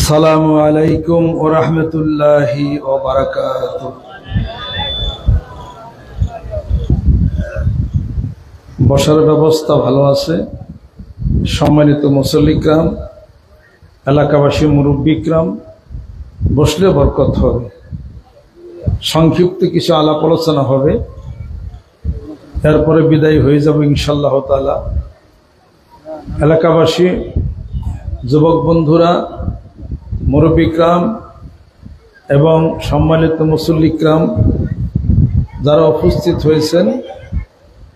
আসসালামু আলাইকুম ওয়া রাহমাতুল্লাহি ওয়া বারাকাতুহু। বসার ব্যবস্থা ভালো আছে। সম্মানিত মুসল্লিকরাম, এলাকাবাসী, মুরব্বিকরাম, বসলে বরকত হবে। সংক্ষিপ্ত কিছু আলাপ আলোচনা হবে, এরপরে বিদায় হয়ে যাব ইনশাআল্লাহ তাআলা। এলাকাবাসী, যুবক বন্ধুরা, মুরব্বিকরাম এবং সম্মানিত মুসল্লিকরাম যারা উপস্থিত হয়েছেন,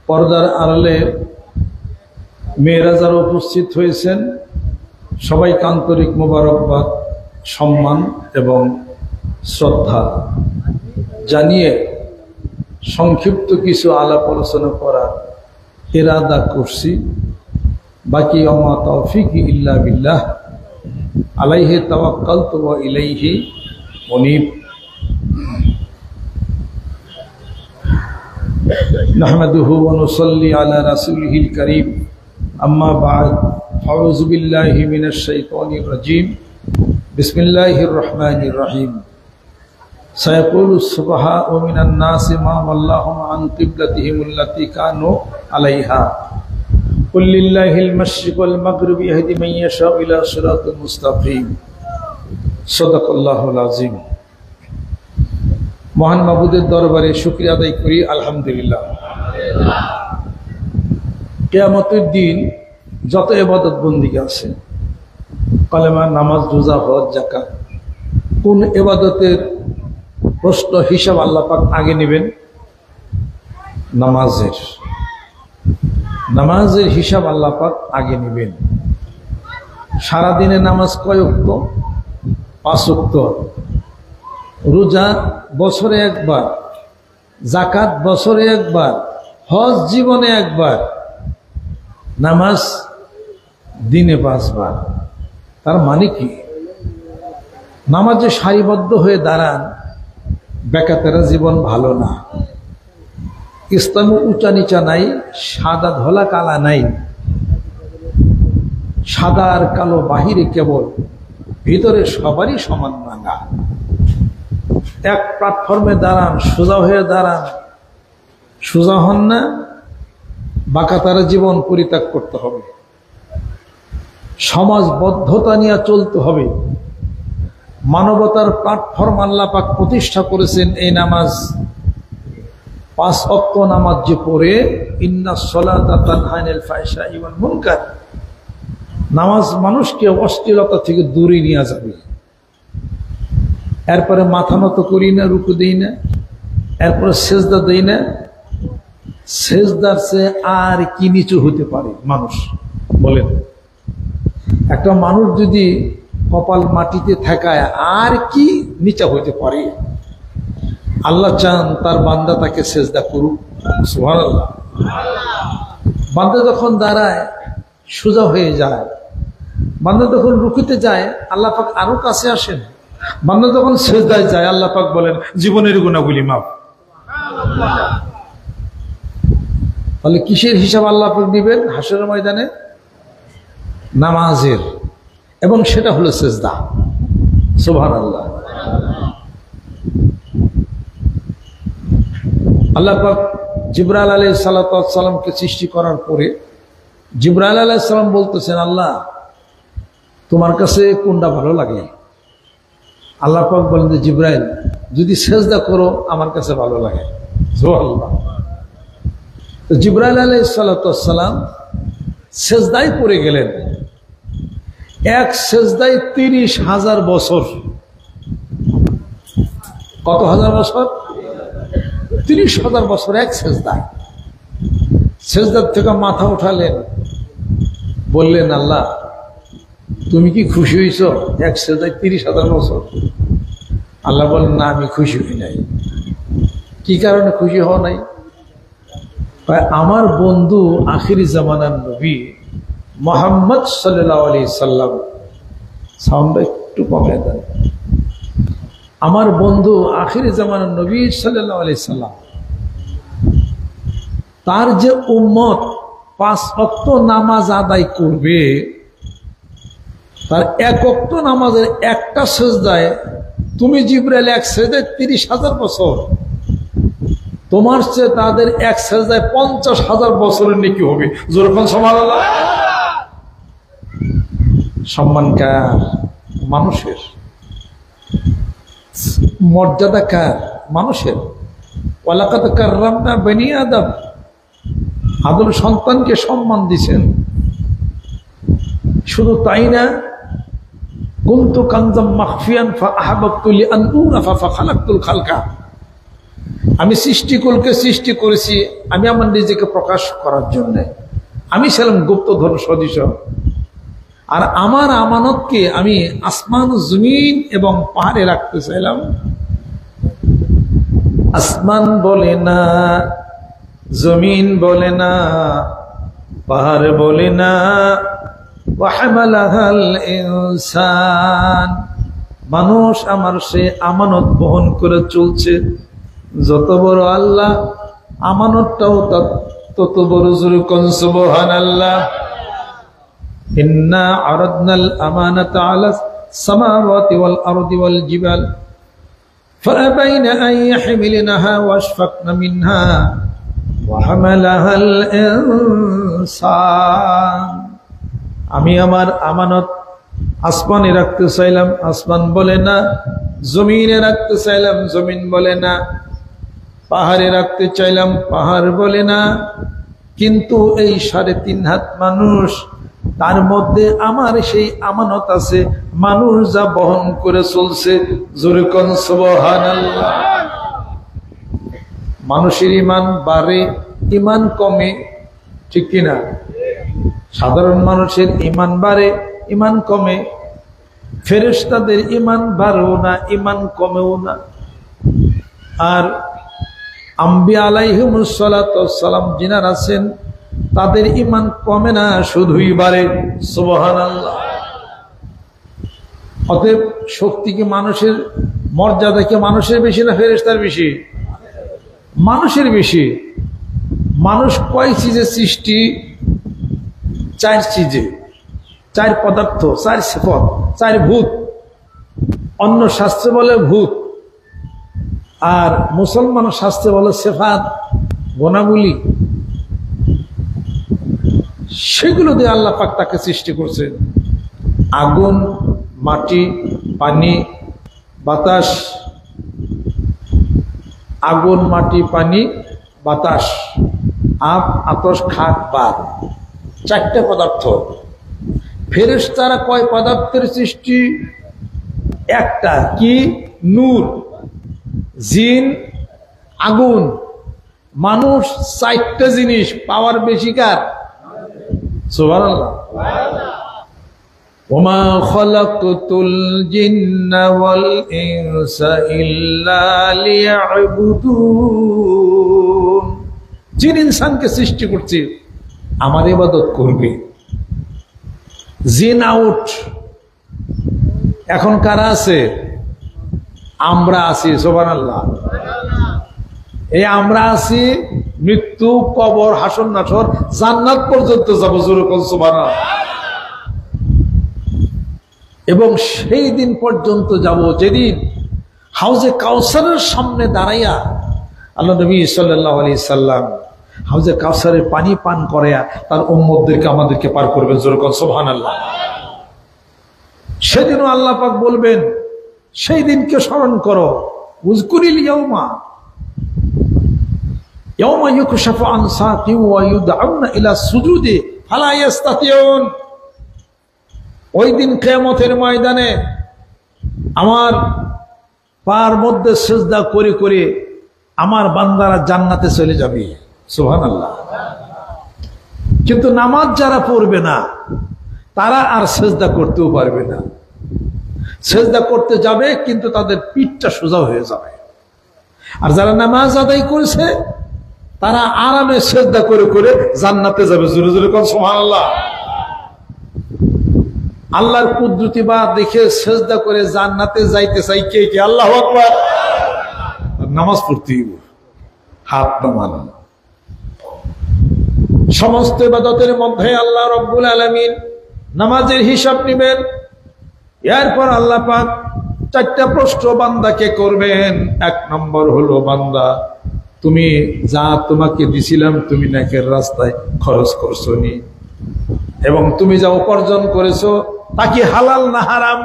পর্দার আড়ালে মেয়েরা যারা উপস্থিত হয়েছেন, সবাইকে আন্তরিক মোবারকবাদ, সম্মান এবং শ্রদ্ধা জানিয়ে সংক্ষিপ্ত কিছু আলাপ আলোচনা করার ইরাদা করছি। বাকি ওমা তৌফিকি ইল্লা বিল্লাহ, আলাইহি তাওয়াক্কালতু ওয়া ইলাইহি উনীব। নাহমাদুহু ওয়া নুসাল্লি আলা রাসূলিহিল কারীম, আম্মা বা'দ, আউযু বিল্লাহি মিনাশ শাইতানির রাজীম, বিসমিল্লাহির রহমানির রহিম। সায়াকুলুস সুফাহাউ মিনান নাসি মা ওয়াল্লাহুম আন কিবলাতিহিমুল্লাতী কানু আলাইহা, কুল লিল্লাহিল মাশরিকু ওয়াল মাগরিবু ইয়াহদি মান ইয়াশাউ ইলা সিরাতিল মুস্তাকিম। সাদাকাল্লাহুল আযীম। মহান মাবুদের দরবারে শুকরিয়া আদায় করি, আলহামদুলিল্লাহ। কিয়ামতের দিন যত ইবাদত বন্দেগী আছে, কালেমা, নামাজ, রোজা, হজ, যাকাত, কোন ইবাদতের প্রশ্ন হিসাব আল্লাহ পাক আগে নেবেন? নামাজের। নামাজের হিসাব আল্লাহ পাক আগে নেবেন। সারাদিনে নামাজ কয় ওয়াক্ত? 5 ওয়াক্ত। রোজা বছরে একবার, যাকাত বছরে একবার, হজ জীবনে একবার, নামাজ দিনে 5 বার। তার মানে কি? নামাজে সারিবদ্ধ হয়ে দাঁড়ান, বেকাতেরা জীবন ভালো না। ইসলামে উঁচা নিচা নাই, সাদা ধলা কালা নাই। সাদা আর কালো বাহিরে কেবল, ভিতরে সবারই সমান ভাঙা। এক প্ল্যাটফর্মে দাঁড়ান, সোজা হয়ে দাঁড়ান, সোজা হন না, বাঁকাতারা জীবন পরিত্যাগ করতে হবে। সমাজবদ্ধতা নিয়ে চলতে হবে। মানবতার প্ল্যাটফর্ম আল্লাহ পাক প্রতিষ্ঠা করেছেন এই নামাজ। 5 ওয়াক্ত নামাজ যে পড়ে, ইন্নাস সালাতা তানহা আনিল ফাহশাই ওয়াল মুনকার, নামাজ মানুষকে অশ্লীলতা থেকে দূরে নিয়ে যাবে। এরপরে মাথা নত করি না, রুকু দেই না, এরপরে সেজদা দেই না। সেজদার চেয়ে আর কি নিচু হতে পারে মানুষ? বলেন। একটা মানুষ যদি কপাল মাটিতে থাকায় আর কি নিচা হইতে পারে? আল্লাহ চান তার বান্দা তাকে সেজদা করুক। সুবহানাল্লাহ। বান্দা যখন দাঁড়ায় সোজা হয়ে যায়, বান্দা যখন রুকুতে যায় আল্লাহ পাক আরো কাছে আসেন। বান্দা যখন সেজদায় যায় আল্লাহ পাক বলেন জীবনের গুনাহগুলি মাফ। তাহলে কিসের হিসাব আল্লাহ পাক দিবেন হাসরের ময়দানে? নামাজের। এবং সেটা হলো সেজদা। সুবহানাল্লাহ। আল্লাহ পাক জিবরাইল আলাইহিস সালামকে সৃষ্টি করার পরে জিবরাইল আলাইহিস সালাম বলতেছেন, আল্লাহ তোমার কাছে কোনটা ভালো লাগে? আল্লাহ পাক বলেন যে জিবরাইল, যদি সেজদা করো আমার কাছে ভালো লাগে। সুবহানাল্লাহ। তো জিবরাইল আলাইহিস সালাম সেজদায় পড়ে গেলেন। এক সেজদায় 30,000 বছর। কত হাজার বছর? 30,000 বছর এক সেজদায়। সেজদার থেকে মাথা উঠালেন, বললেন আল্লাহ তুমি কি খুশি হইছ এক সেজদায় 30,000 বছর? আল্লাহ বলেন না, আমি খুশি হই নাই। কি কারণে খুশি হওয়া নাই? আমার বন্ধু আখিরি জামানার নবী মুহাম্মদ সাল্লাল্লাহু আলাইহি সাল্লাম, সাউন্ডটা একটু কমে দেন। আমার বন্ধু আখিরি জামানার নবী সাল্লাল্লাহু আলাইহি সাল্লাম, তার যে উম্মত 5 ওয়াক্ত নামাজ আদায় করবে, তার এক ওয়াক্ত নামাজের একটা সেজদায় তুমি জিবরাইল এক সেজদায় 30,000 বছর, তোমার চেয়ে তাদের এক সেজদায় 50,000 বছরের নেকি হবে। যেরকম সুবহানাল্লাহ। সম্মান কার? মানুষের। মর্যাদা কার? মানুষের। ওয়ালাকাদ কাররামনা বনি আদম, আদম সন্তানকে সম্মান দিয়েছেন। শুধু তাই না, কুনতু কানজাম মাখফিয়ান ফাআহাবাবতু লিআন উরাফা ফাখালাকতুল খালকা, আমি সৃষ্টিকুলকে সৃষ্টি করেছি আমি আমার নিজেকে প্রকাশ করার জন্য। আমি ছিলাম গুপ্তধন সদৃশ, আর আমার আমানতকে আমি আসমান জমিন এবং পাহাড়ে রাখতে চাইলাম। আসমান বলে না, জমিন বলে না, পাহাড় বলে না, ওয়াহামালাহাল ইনসান, মানুষ আমার সে আমানত বহন করে চলছে। যত বড় আল্লাহ, আমানতটাও তত বড়। জোরে কোন সুবহানাল্লাহ। ইন্না আরাদনাল আমানাতা আলাস সামাওয়াতি ওয়াল আরদি ওয়াল জিবাল ফাআবাইনা আন ইয়াহমিলনাহা ওয়াশফাকনা মিনহা ওয়া হামালাহাল ইনসান। আমি আমার আমানত আসমানে রাখতে চাইলাম, আসমান বলে না। জমিনে রাখতে চাইলাম, জমিন বলে না। পাহাড়ে রাখতে চাইলাম, পাহাড় বলে না। কিন্তু এই 3.5 হাত মানুষ, তার মধ্যে আমার সেই আমানত আছে, মানুষ যা বহন করে চলছে। জোরে কোন সুবহানাল্লাহ। মানুষের ইমান বাড়ে, ইমান কমে, ঠিক কিনা? সাধারণ মানুষের ইমান বাড়ে, ইমান কমে। ফেরেশতাদের ইমান বাড়েও না, ইমান কমেও না। আর আম্বিয়া আলাইহিমুস সালাতু ওয়াস সালাম যিনারা আছেন, তাদের ইমান কমে না, শুধুই বাড়ে। সুবহানাল্লাহ। অতএব শক্তি কি মানুষের, মর্যাদা কি মানুষের বেশি না ফেরেশতার বেশি? মানুষের বেশি। মানুষ কয় চিজে সৃষ্টি? 4 চিজে, 4 পদার্থ, 4 সিফত, 4 ভূত। অন্য শাস্ত্রে বলে ভূত, আর মুসলমান শাস্ত্রে বলে সিফাত, গুণাবলী। সেগুলো দিয়ে আল্লাহ পাক তাকে সৃষ্টি করছে। আগুন, মাটি, পানি, বাতাস। আগুন, মাটি, পানি, বাতাস, আপ, আতশ, খাক, বাদ, 4টে পদার্থ। ফেরেশতারা কয় পদার্থের সৃষ্টি? একটা, কি? নূর। জিন আগুন। মানুষ 4টে জিনিস, পাওয়ার বেশি কার? সুবহানাল্লাহ। ওমা খালাকতুল জিন্না ওয়াল ইনসা ইল্লা লিয়াবুদুন। জিন ইনসানকে সৃষ্টি করছে আমার ইবাদত করবে। জিন আউট। এখন কারা আছে? আমরা আছি। সুবহানাল্লাহ। এই আমরা আছি, মৃত্যু, কবর, হাসর নাসর, জান্নাত পর্যন্ত যাব। জোরে কোন সুবহানাল্লাহ। এবং সেই দিন পর্যন্ত যাব যেদিন হাউজে কাউসারের সামনে দাঁড়াইয়া আল্লাহ নবী সাল্লাল্লাহু আলাইহি সাল্লাম হাউজে কাউসারের পানি পান করাইয়া তার উম্মতদেরকে আমাদেরকে পার করবেন। জোরে কোন সুবহানাল্লাহ। সেদিনও আল্লাহ পাক বলবেন, সেই দিনকে স্মরণ করো। উযকুরিল ইয়াউমা ইয়াউমা ইউকশাফু আন সাকিন ওয়া ইউদআউনা ইলা সুজুদি ফালা ইস্তাতিউন। ওই দিন কিয়ামতের ময়দানে আমার পার মধ্যে সিজদা করে করে আমার বান্দারা জান্নাতে চলে যাবে। সুবহানাল্লাহ। কিন্তু নামাজ যারা পড়বে না, তারা আর সিজদা করতেও পারবে না। সিজদা করতে যাবে, কিন্তু তাদের পিঠটা সোজা হয়ে যাবে। আর যারা নামাজ আদায় করেছে, তারা আরামে সিজদা করে করে জান্নাতে যাবে। জোরে জোরে কোন সুবহানাল্লাহ। আল্লাহর কুদরতি বা দেখে সিজদা করে জান্নাতে যাইতে চাই কে কে? আল্লাহু আকবার। নামাজ পড়তে হাত নামান। সমস্ত ইবাদতের মধ্যে আল্লাহ রাব্বুল আলামিন নামাজের হিসাব নেবেন। এরপর আল্লাহ পাক 4টা প্রশ্ন বান্দাকে করবেন। 1 নম্বর হলো, বান্দা তুমি যা তোমাকে দিছিলাম তুমি নেকের রাস্তায় খরচ করছো নি, এবং তুমি যা উপার্জন করেছো তা কি হালাল না হারাম?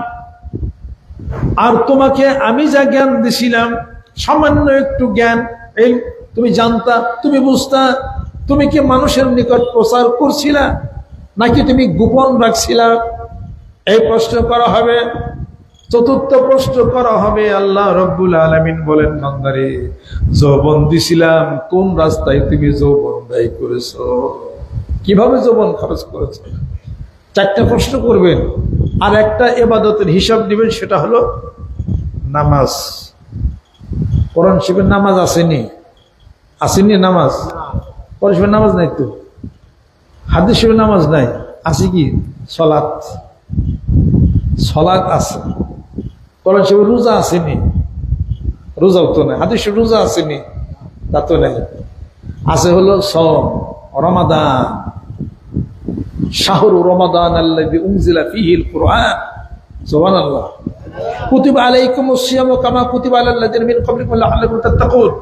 আর তোমাকে আমি যা জ্ঞান দিছিলাম, সামান্য একটু জ্ঞান, এই তুমি জানতা, তুমি বুঝতা, তুমি কি মানুষের নিকট প্রচার করছিলা নাকি তুমি গোপন রাখছিলা? এই প্রশ্ন করা হবে। 4র্থ প্রশ্ন করা হবে, আল্লাহ রব্বুল আলামিন বলেন, বান্দারে যৌবন দিছিলাম কোন রাস্তায় তুমি যৌবন ব্যয় করেছো, কিভাবে যৌবন খরচ করেছো? 4টা প্রশ্ন করবেন। আর একটা ইবাদতের হিসাব দিবেন, সেটা হলো নামাজ। কোরআন শরীফের নামাজ আসেনি? নামাজ? কোরআন শরীফের নামাজ নাই তো, হাদিস শরীফের নামাজ নাই, আছে কি? সালাত আছে। কোরআন শরীফের রোজা আসেনি? রোজাও তো নাই। হাদিস শরীফের রোজা আসেনি? তা তো নাই। আছে হলো সওম, রমাদান, শাহরু রমাদান আল্লাযী উনজিলা ফীহিল কুরআন। সুবহানাল্লাহ। কুতিবা আলাইকুমুস সিয়ামু কামা কুতিবা আলাল লাযিনা মিন ক্বাবলিকুম লাআল্লাকুম তাত্তাকুন।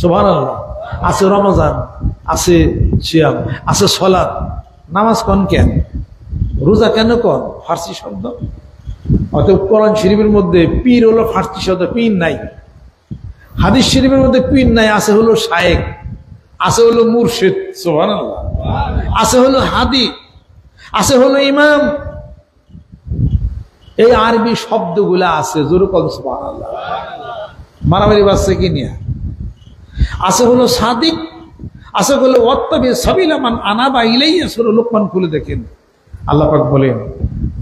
সুবহানাল্লাহ। আছে রমজান, আছে সিয়াম, আছে সালাত। নামাজ কোন কেন? রোজা কেন কোন? ফার্সি শব্দ। অতএব কোরআন শরীফের মধ্যে পীর হলো ফার্সি শব্দ, পীর নাই। হাদিস শরীফের মধ্যে পীর নাই, আছে হলো শায়েখ, আছে হলো মুর্শিদ। সুবহানাল্লাহ। আছে হলো হাদি, আছে হলো ইমাম। এই আরবি শব্দগুলা আছে, জোরে কোন সুবহানাল্লাহ। মারামারি বাজছে কি নিয়া? আছে হলো সাদিক, আছে হলো ওয়াত্তাবি সাবিলা মান আনাবা ইলাইয়া। সূরা লোকমান খুলে দেখেন, আল্লাহ পাক বলেন,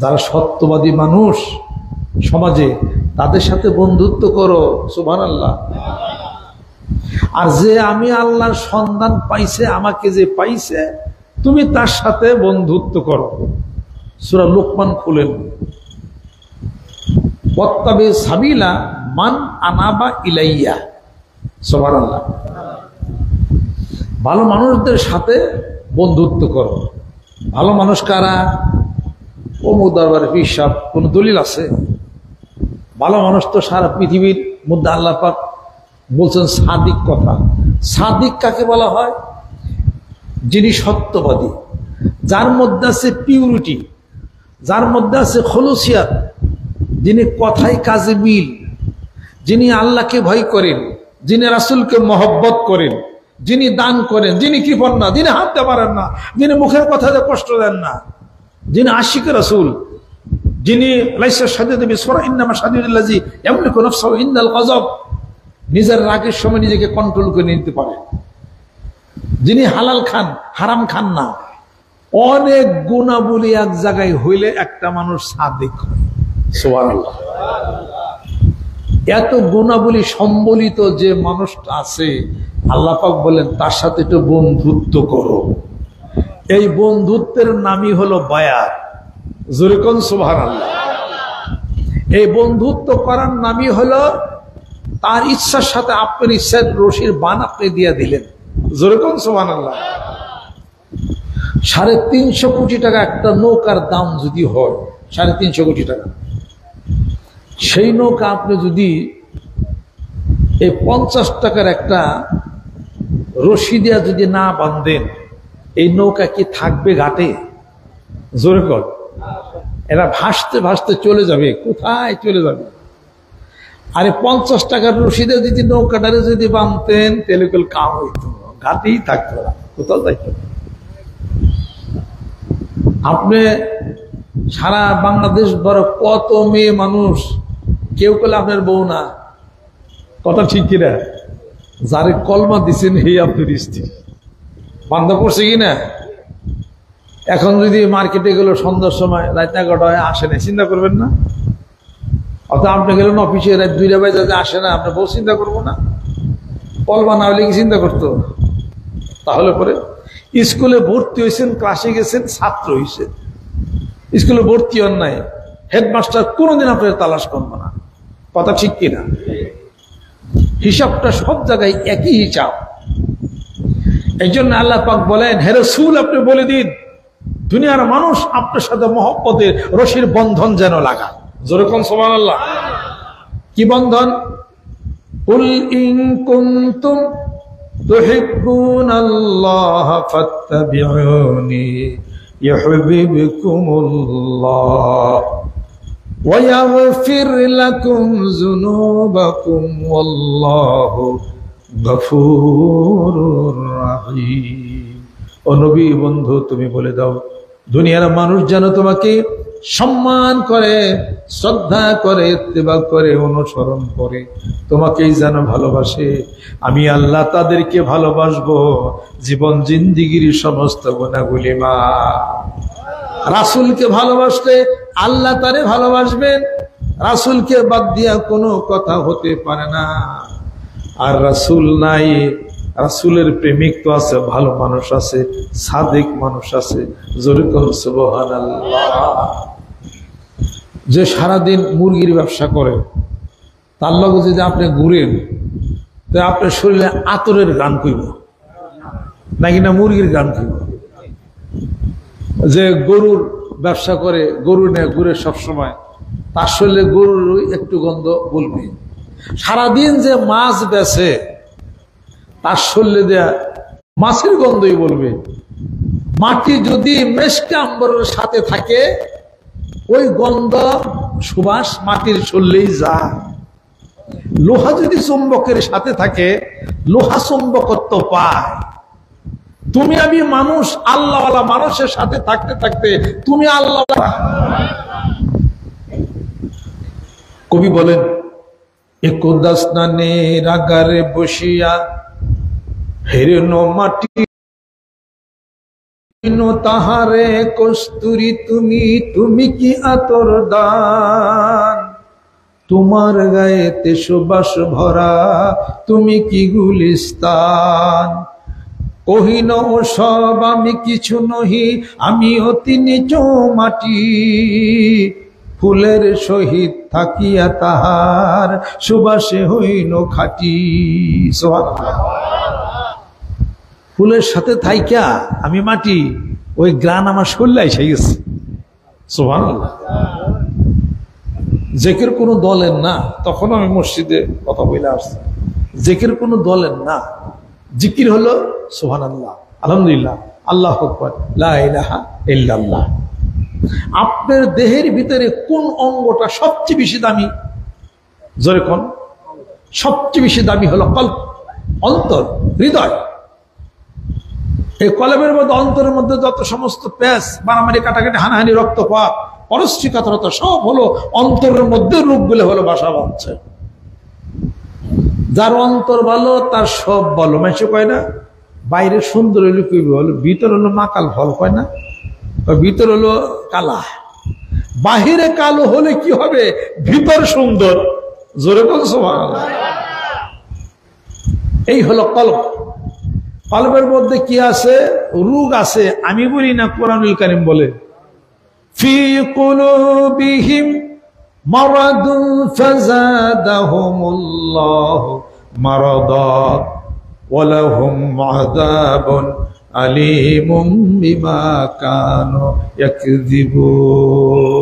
যারা সত্যবাদী মানুষ সমাজে, তাদের সাথে বন্ধুত্ব করো। সুবহানাল্লাহ। আর যে আমি আল্লাহর সন্ধান পাইছে, আমাকে যে পাইছে, তুমি তার সাথে বন্ধুত্ব করো। সূরা লোকমান খুলেন, ওয়াত্তাবি সাবিলা মান আনাবা ইলাইয়া। সুবহানাল্লাহ। ভালো মানুষদের সাথে বন্ধুত্ব করো। ভালো মানুষ কারা? অমুক দরবারে পীর সাহেব, কোন দলিল আছে? ভালো মানুষ তো সারা পৃথিবীর মধ্যে আল্লাহ পাক বলছেন সাদিক কথা। সাদিক কাকে বলা হয়? যিনি সত্যবাদী, যার মধ্যে আছে পিউরিটি, যার মধ্যে আছে খলুসিয়াত, যিনি কথায় কাজে মিল, যিনি আল্লাহকে ভয় করেন, যিনি রাসূলকে মহব্বত করেন, যিনি দান করেন, যিনি কৃপণ না, যিনি হাত দিতে পারেন না, যিনি মুখের কথাতে কষ্ট দেন না, যিনি আশিক রাসূল, যিনি লাইসা শাদীদু বিসরা ইন্নামা শাদীদুল্লাযী ইয়ামলিকু নাফসাহু ইনদাল গযব, নিজের রাগের সময় নিজেকে কন্ট্রোল করে নিতে পারে, যিনি হালাল খান, হারাম খান না। অনেক গুণাবলী এক জায়গায় হইলে একটা মানুষ সাদিক হয়। সুবহানাল্লাহ। এত গুণাবলী সম্বলিত যে মানুষটা আছে, আল্লাহ পাক বলেন তার সাথে একটু বন্ধুত্ব করো। এই বন্ধুত্বের নামই হলো বায়াত। জোরে কোন সুবহানাল্লাহ। এই বন্ধুত্ব করার নামই হলো তার ইচ্ছার সাথে আপনার ইচ্ছার রশির বান আপনি দিয়ে দিলেন। জোরে কোন সুবহানাল্লাহ। 350 কোটি টাকা একটা নৌকার দাম যদি হয়, 350 কোটি টাকা, সেই নৌকা আপনি যদি এই 50 টাকার একটা রশি দিয়া যদি না বাঁধেন, এই নৌকা কি থাকবে ঘাটে? জোরে কর। এরা ভাসতে ভাসতে চলে যাবে, কোথায় চলে যাবে? আরে 50 টাকার রশি দিয়ে যদি নৌকাটারে যদি বাঁধতেন, তেলেকুল কাম হইত, ঘাটেই থাকতো না, কোথাও যাইতো না। আপনি সারা বাংলাদেশ বড় কত মেয়ে মানুষ, কেউ করলে আপনার বউ না, কথা ঠিক কিনা? যারে কলমা দিচ্ছেন এই আপনার স্ত্রী, বান্ধব পড়ছে কিনা? এখন যদি মার্কেটে গেল সন্ধ্যার সময় রাত 11টায় আসে না, চিন্তা করবেন না? অর্থাৎ আপনি গেলেন অফিসে রাত 2টা বাজে আসে না, আপনার বউ চিন্তা করবো না? কলমা না হলে কি চিন্তা করতো? তাহলে পরে স্কুলে ভর্তি হয়েছেন, ক্লাসে গেছেন, ছাত্র হয়েছেন, স্কুলে ভর্তি হন নাই, হেডমাস্টার কোনোদিন আপনার তালাশ করবো না, কথা ঠিক কিনা? হিসাবটা সব জায়গায় একই হিসাব। এই জন্য আল্লাহ পাক বলেন, হে রাসূল আপনি বলে দিন দুনিয়ার মানুষ আপনার সাথে মহব্বতের রশির বন্ধন যেন লাগায়। যেরকম সুবহানাল্লাহ। কি বন্ধন? কুল ইন কুনতুম তুহিব্বুনাল্লাহ ফাত্তাবিউনি ইউহিব্বুকুমুল্লাহ ওয়া ইয়াগফির লাকুম যুনুবাকুম ওয়াল্লাহু গফুরুর রহিম। ও নবী বন্ধু, তুমি বলে দাও দুনিয়ার মানুষ যেন তোমাকে সম্মান করে, শ্রদ্ধা করে, ইত্তেবা করে, অনুসরণ করে, তোমাকেই যেন ভালোবাসে। আমি আল্লাহ তাদেরকে ভালোবাসবো জীবন জিন্দিগির সমস্ত গুনাহগুলি মাফ। রাসূলকে ভালোবাসলে আল্লাহ তারে ভালোবাসবেন। রাসূলকে বাদ দিয়া কোনো কথা হতে পারে না। আর রাসূল নাই, রাসূলের প্রেমিক তো আছে, ভালো মানুষ আছে, সাদিক মানুষ আছে। জোরে কর সুবহানাল্লাহ। যে সারাদিন মুরগির ব্যবসা করে, তার লগে যদি আপনি ঘুরেন তো আপনার শরীরে আতরের গান কইব নাকি না মুরগির গান কইব? যে গরুর ব্যবসা করে, গরু নেয় ঘুরে সবসময়, তার শরীরে গরুর একটু গন্ধ বলবে। সারাদিন যে মাছ বেচে, তার শরীরে দেয়া মাছের গন্ধই বলবে। মাটি যদি মেশকে আম্বরের সাথে থাকে, ওই গন্ধ সুবাস মাটির শরীরেই যায়। লোহা যদি চুম্বকের সাথে থাকে, লোহা চুম্বকত্ব পায়। তুমি আমি মানুষ, আল্লাহওয়ালা মানুষের সাথে থাকতে থাকতে তুমি আল্লাহ। কবি বলেন, একদাস নানে রাগারে বসিয়া হেরেন মাটি তাহারে কস্তুরি তুমি, তুমি কি আতর দান, তোমার গায়েতে সুবাস ভরা, তুমি কি গুলিস্তান। কহিন ও সব আমি কিছু নহি, আমি অতি নিচ মাটি, ফুলের সহিত থাকিয়া তাহার সুবাসে হইন খাটি। ফুলের সাথে থাইকা আমি মাটি, ওই গ্রান আমার শরীরে এসে গেছে। সুবহানাল্লাহ। জেকের কোনো দলের না, তখন আমি মসজিদে কথা বলে আসছি, জেকের কোনো দলের না, জিকির হলো সুবহানাল্লাহ, আলহামদুলিল্লাহ, আল্লাহু আকবার, লা ইলাহা ইল্লাল্লাহ। আপনার দেহের ভিতরে কোন অঙ্গটা সবচেয়ে বেশি দামি? জোরে কোন? সবচেয়ে বেশি দামি হলো কলব, অন্তর, হৃদয়। এই কলবের মধ্যে, অন্তরের মধ্যে যত সমস্ত প্যাঁচ, মারামারি, কাটাকাটি, হানাহানি, রক্তপাত, পরশ্রী কাতরতা সব হলো অন্তরের মধ্যে। রূপগুলো হলো বাসা বাঁধছে। যার অন্তর ভালো তার সব ভালো। মানুষ কয় না বাইরে সুন্দর হইলে কইবে, হলো ভিতর হলো মাকাল ফল, কয় না? ভিতর হলো কালা। বাহিরে কালো হলে কি হবে? ভিতর সুন্দর। জোরে বল সুবহানাল্লাহ। এই হলো কলব। কলবের মধ্যে কি আছে? রোগ আছে। আমি বলি না, কোরআনুল কারীম বলে, ফি কুলুবিহিম মারাদুন ফাযাদাহুমুল্লাহু মারাদা ওয়া লাহুম আযাবুন আলীমুম বিমা কানু ইয়াকযিবুন।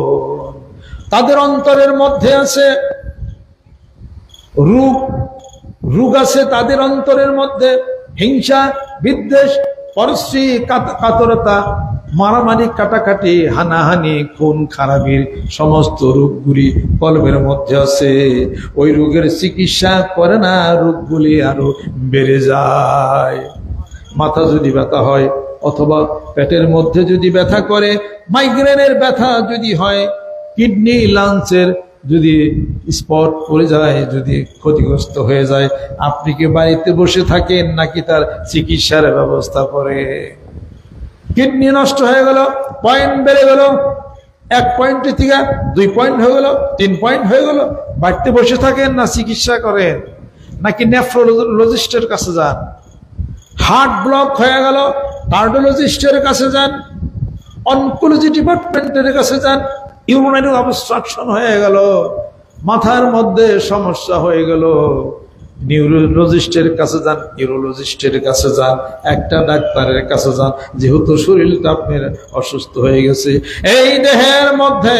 তাদের অন্তরের মধ্যে আছে রোগ আছে তাদের অন্তরের মধ্যে। হিংসা, বিদ্বেষ, পরশ্রী, কাতরতা, মারামারি, কাটাকাটি, হানাহানি, খুন খারাপির সমস্ত রোগগুলি কলবের মধ্যে আছে। ওই রোগের চিকিৎসা করে না, রোগগুলি আরো বেড়ে যায়। মাথা যদি ব্যথা হয়, অথবা পেটের মধ্যে যদি ব্যথা করে, মাইগ্রেনের ব্যথা যদি হয়, কিডনি, লাংসের যদি স্পট পড়ে যায়, যদি ক্ষতিগ্রস্ত হয়ে যায়, আপনি কি বাড়িতে বসে থাকেন নাকি তার চিকিৎসার ব্যবস্থা করে? কিডনি নষ্ট হয়ে গেল, পয়েন্ট বেড়ে গেল, 1 পয়েন্টের থেকে 2 পয়েন্ট হয়ে গেল, 3 পয়েন্ট হয়ে গেল, বাড়িতে বসে থাকেন না চিকিৎসা করেন? নাকি নেফ্রোলজিস্টের কাছে যান? হার্ট ব্লক হয়ে গেল, কার্ডিওলজিস্টের কাছে যান, অনকোলজি ডিপার্টমেন্টের কাছে যান। ইউরিনারি অবস্ট্রাকশন হয়ে গেল, মাথার মধ্যে সমস্যা হয়ে গেল, নিউরোলজিস্টের কাছে যান, ইউরোলজিস্টের কাছে যান, একটা ডাক্তারের কাছে যান, যেহেতু শরীরটা আপনার অসুস্থ হয়ে গেছে। এই দেহের মধ্যে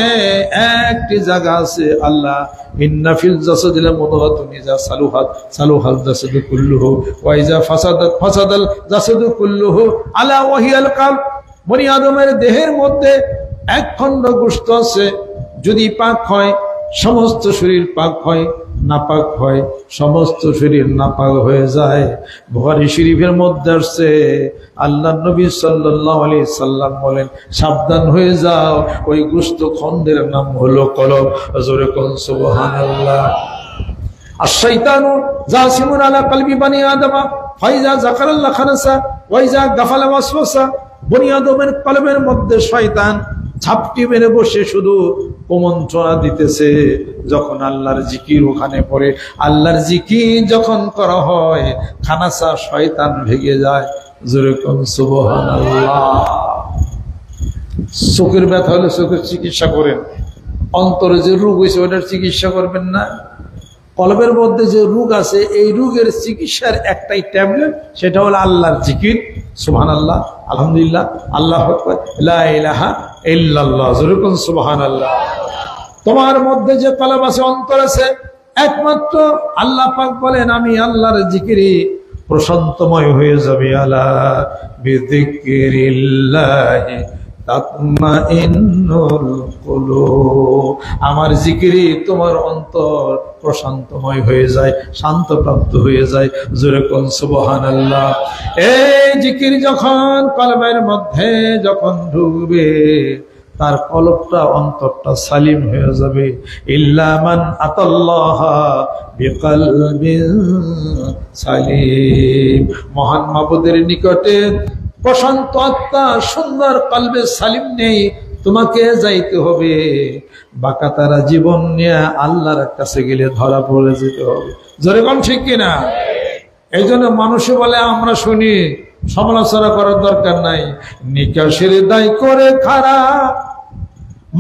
এক একটি জায়গা আছে আল্লাহ ইন্না ফিল জাসাদিল মুদগাতুন ইযা সালুহাত সালুহাল জাসাদু কুল্লুহু ওয়া ইযা ফাসাদাত ফাসাদাল জাসাদু কুল্লুহু আলা ওয়া হিয়াল কলব। বনি আদমের দেহের মধ্যে এক খণ্ড গোশত আছে, যদি পাক হয় সমস্ত শরীর পাক হয়, নাপাক হয় সমস্ত শরীর নাপাক হয়ে যায়। বুখারী শরীফের মধ্যে আসছে আল্লাহর নবী সাল্লাল্লাহু আলাইহি সাল্লাম বলেন, সাবধান হয়ে যাও, ওই গোশত খণ্ডের নাম হলো কলব। জোরে কোন সুবহানাল্লাহ। আশ-শাইতানু জাসিমুন আলা কলবি বনি আদম ফাইজা যাকারাল্লাহ খানাসা ওয়া ইযা গাফালা ওয়াসওয়াসা। বনি আদমের কলবের মধ্যে শয়তান ঝাপটি মেরে বসে শুধু কুমন্ত্রণা দিতেছে। যখন আল্লাহর জিকির ওখানে পড়ে, আল্লাহর জিকির যখন করা হয়, খানাসা শয়তান ভেঙে যায়। জোরে কোন সুবহানাল্লাহ। চোখের ব্যথা হলে চোখের চিকিৎসা করেন, অন্তরে যে রোগ হয়েছে ওটার চিকিৎসা করবেন না। কলবের মধ্যে যে রোগ আছে, এই রোগের চিকিৎসার একটাই ট্যাবলেট, সেটা হলো আল্লাহর জিকির। সুবহানাল্লাহ, আলহামদুলিল্লাহ, আল্লাহু আকবার, লা ইলাহা ইল্লাল্লাহ। জোরে কোন সুবহানাল্লাহ। তোমার মধ্যে যে কলব আছে, অন্তর আছে, একমাত্র আল্লাহ পাক বলেন আমি আল্লাহর জিকিরে প্রশান্তময় হয়ে যাবে। আলা বিযিকরিল্লাহি তাতমাইন্নুল কুলুব। আমার জিকিরে তোমার অন্তর প্রশান্তময় হয়ে যায়, শান্তপ্রাপ্ত হয়ে যায়। জোরে কোন সুবহানাল্লাহ। এই জিকির যখন কলবের মধ্যে যখন ঢুকবে, তার কলবটা অন্তরটা সালিম হয়ে যাবে। ইল্লা মান আতাল্লাহ বিকলবিন সালিম। মহান মাবুদের নিকটে প্রশান্ত আত্মা সুন্দর কলবে সালিম নেই, তোমাকে যাইতে হবে বাঁকাতারা জীবন নিয়ে আল্লাহর কাছে গেলে ধরা পড়ে যেতে হবে। জোরে কোন ঠিক কিনা? এই জন্য মানুষে বলে, আমরা শুনি, সমালোচনা করার দরকার নাই। নিকাশের দায় করে খারা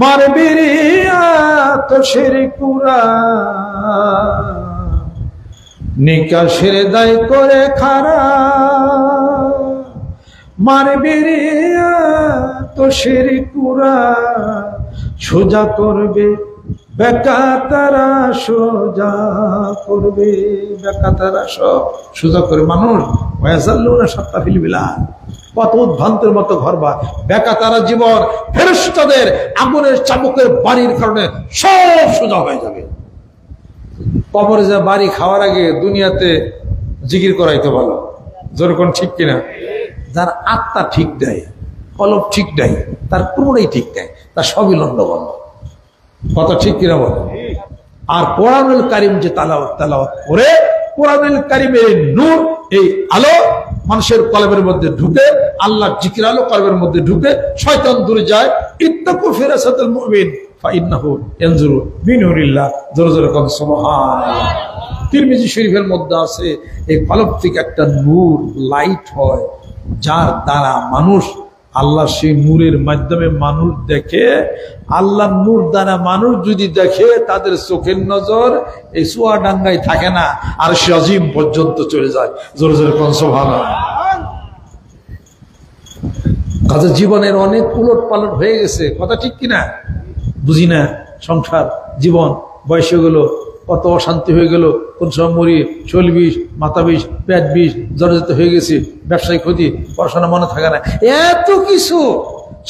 মারবি তো শিরক পুরা। নিকাশের দায় করে খারা মারবি তো শিরক পুরা। সোজা করবে বেকা তারা, সোজা করবে বেকা তারা, সব সোজা করে মানুষ সত্তা ফিলবিলা। কত উদ্ভ্রান্তের মতো ঘরবা বেকা তারা জীবন ফেরেশতাদের আগুনের চাবুকের বাড়ির কারণে সব সোজা হয়ে যাবে। কবরে যা বাড়ি খাওয়ার আগে দুনিয়াতে জিকির করাইতে ভালো। যেরকম ঠিক কিনা? যার আত্মা ঠিক দেয়, কলব ঠিক দেয়, তার পুরোটাই ঠিক দেয়, তার সবই লন্ডভন্ড। কথা ঠিক কিনা বলে? আর কোরআনুল কারীম যে তেলাওয়াত করে, কোরআনুল কারীমের নূর, এই আলো মানুষের কলবের মধ্যে ঢুকে, আল্লাহর জিকির আলো কলবের মধ্যে ঢুকে, শয়তান দূরে যায়। ইত্তাকু ফিরাসাতুল মুমিন ফাইন্নাহু ইয়ানজুরু বিনুরিল্লাহ। জোরে জোরে কোন সুবহানাল্লাহ। তিরমিজি শরীফের মধ্যে আছে, এই কলব থেকে একটা নূর লাইট হয়, যার দ্বারা মানুষ, আল্লাহ সেই নূরের মাধ্যমে মানুষ দেখে। আল্লাহ নূর দ্বারা মানুষ যদি দেখে, তাদের চোখের নজর এই চুয়াডাঙ্গায় থাকে না, আর সে আজিম পর্যন্ত চলে যায়। জোরে জোরে কোন সুবহানাল্লাহ। কাজে জীবনের অনেক উলট পালট হয়ে গেছে। কথা ঠিক কিনা? বুঝি না, সংসার জীবন বয়স হয়ে গেল, কত অশান্তি হয়ে গেল, কোন সময় মরি, শরীর বিষ, মাথা বিষ, পেট বিষ, জর্জরিত হয়ে গেছি, ব্যবসায়িক ক্ষতি, পড়াশোনা মনে থাকে না, এত কিছু।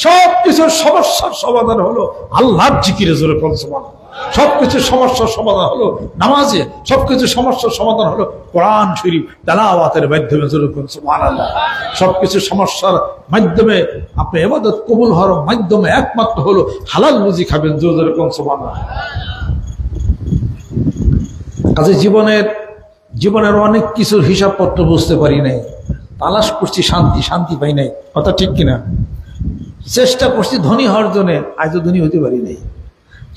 সব কিছুর সমস্যার সমাধান হলো আল্লাহর জিকিরে। জোরে কোন সুবহানাল্লাহ। সবকিছুর সমস্যার সমাধান হলো নামাজে, সবকিছুর সমস্যার সমাধান হলো কোরআন শরীফ তেলাওয়াতের মাধ্যমে। জোরে কোন সুবহানাল্লাহ। সবকিছুর সমস্যার মাধ্যমে আপনি ইবাদত কবুল হওয়ার মাধ্যমে একমাত্র হলো হালাল রুজি খাবেন। জোরে কোন সুবহানাল্লাহ। কাজে জীবনের অনেক কিছুর হিসাবপত্র বুঝতে পারি নাই, তালাশ করছি শান্তি, শান্তি পাই নাই। কথা ঠিক কিনা? চেষ্টা করছি ধনী হওয়ার জন্য, আজও ধনী হতে পারি নাই।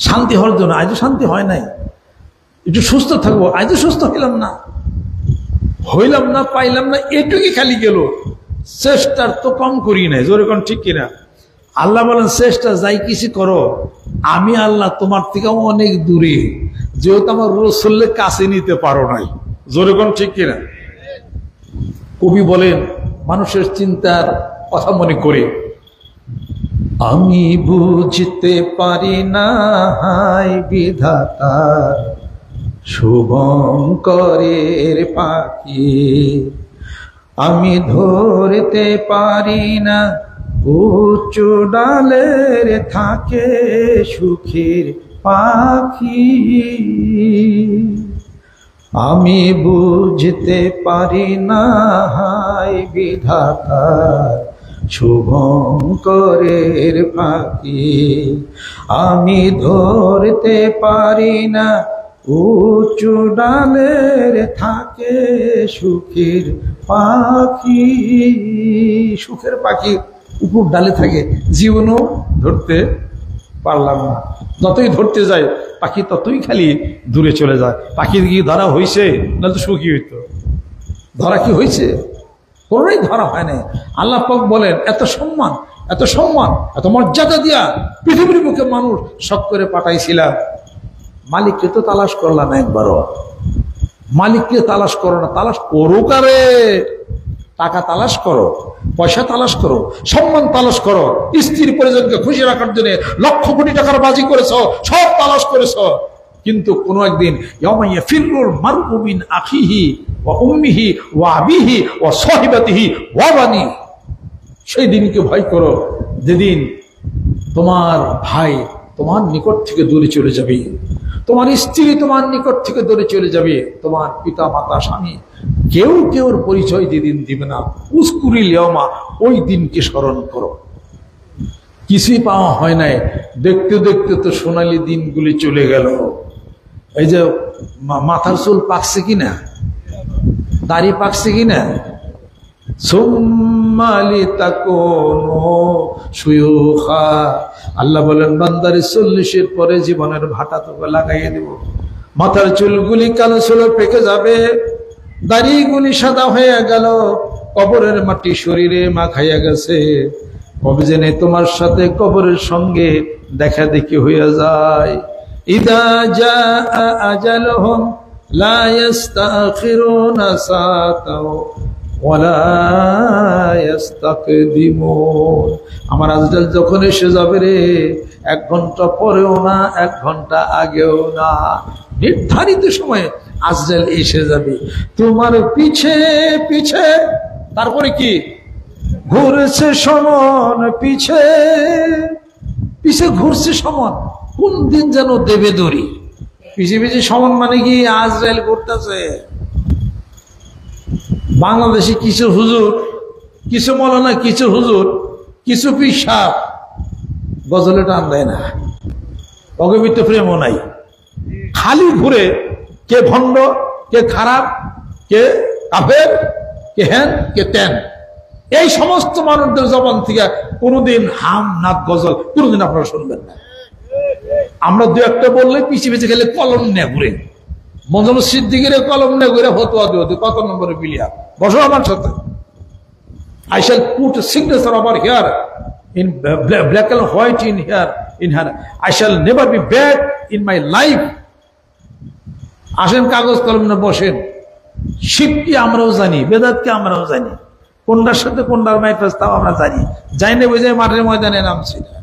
শান্তি হওয়ার জন্য, আজও শান্তি হয় নাই। একটু সুস্থ থাকবো, আজও সুস্থ হইলাম না, পাইলাম না, এটুকুই খালি গেল। চেষ্টার তো কম করি নাই। জোরে কোন ঠিক কিনা? আল্লাহ বলেন, চেষ্টা যাই কিছু করো, আমি আল্লাহ তোমার থেকে অনেক দূরে, যেহেতু আমার রাসূলের কাছে নিতে পারো নাই। জোরে কোন ঠিক কিনা? কবি বলেন, মানুষের চিন্তার কথা মনে করে আমি বুঝতে পারি না হায় বিধাতার শুভঙ্করের পাখি, আমি ধরতে পারি না উঁচু ডালের থাকে সুখের পাখি। আমি বুঝতে পারি না হায় বিধাতার শুভঙ্করের ফাঁকি, আমি ধরতে পারি না উঁচু ডালের থাকে সুখের পাখি। সুখের পাখি উপর ডালে থাকে, জীবনও ধরতে পারলাম না। যতই ধরতে যায় পাখি ততই খালি দূরে চলে যায়। পাখির কি ধরা হয়েছে? না তো সুখী হইতো। ধরা কি হয়েছে? কোনোটাই ধরা হয় না। আল্লাহ পাক বলেন এত সম্মান, এত সম্মান, এত মর্যাদা দিয়া পৃথিবীর বুকে মানুষ শখ করে পাঠাইছিলাম, মালিককে তো তালাশ করলাম না একবারও। মালিককে তালাশ করো না, তালাশ করো কারে? টাকা তালাশ করো, পয়সা তালাশ করো, সম্মান তালাশ করো, স্ত্রীর পরিজনকে খুশি রাখার জন্য লক্ষ কোটি টাকার বাজি করেছ, সব তালাশ করেছ। কিন্তু কোন একদিন ফিরুল মারউ মিন আখিহি ওয়া উম্মিহি ওয়া আবিহি ওয়া সাহিবাতিহি ওয়া বানি, সেই দিনকে ভয় করো যেদিন তোমার ভাই তোমার নিকট থেকে দূরে চলে যাবে, তোমার স্ত্রী তোমার নিকট থেকে দূরে চলে যাবে, তোমার পিতা মাতা স্বামী কেউ কেউর পরিচয় যেদিন দিবে না। উস্কুরিল ইয়ামা, ওই দিনকে স্মরণ করো। কিছুই পাওয়া হয় নাই, দেখতে দেখতে তো সোনালী দিনগুলি চলে গেল। এই যে মাথার চুল পাকছে কিনা, দাড়ি পাকছে কিনা, আল্লাহ বলেন বান্দারে 40-এর পরে জীবনের ভাটা তোকে লাগাইয়ে দেব। মাথার চুলগুলি কালো চুল পেকে যাবে, দাড়িগুলি সাদা হয়ে গেল, কবরের মাটি শরীরে মাখাইয়া গেছে। কবে জেনে তোমার সাথে কবরের সঙ্গে দেখা দেখি হইয়া যায়। ইদা জাআ আজালুহুম লা ইস্তাখিরুনা সাআতাও ওয়ালা ইস্তাকদিমুন। আমার আজরাইল যখন এসে যাবে রে, 1 ঘন্টা পরেও না, 1 ঘন্টা আগেও না, নির্ধারিত সময়ে আজরাইল এসে যাবে তোমার পিছে পিছে। তারপরে কি? ঘুরছে সমান পিছে পিছে, ঘুরছে সমান। কোন দিন যেন দেবে দড়ি। পিছে পিছে সমান মানে কি? আজরাইল করতেছে। বাংলাদেশে কিছু হুজুর, কিছু মৌলানা, কিছু হুজুর, কিছু পীর সাহেব গজলে টান দেয় না, অগমিত প্রেমও নাই, খালি ঘুরে কে ভণ্ড, কে খারাপ, কে কাফের, কে হ্যান, কে তেন। এই সমস্ত মানুষদের জবান থেকে কোনোদিন হাম নাত গজল কোনোদিন আপনারা শুনবেন না। আমরা 2-একটা বললে পিছিয়ে পিছিয়ে খেলে কলম নিয়ে ঘুরে, মঞ্জুর সিদ্দিকের কলম নিয়ে ঘুরে ফতোয়া দিতে কত নম্বরে বিলিয়া। বসো আমার সাথে। I shall put a signature over here in black and white in here in her. I shall never be back in my life. আসেন কাগজ কলম না বসেন। শিব কি আমরাও জানি, বেদাত কি আমরাও জানি, কোনটার সাথে কোনটার মাইফাজ তাও আমরা জানি। যাই না বুঝে মাঠের ময়দানে নামছি না।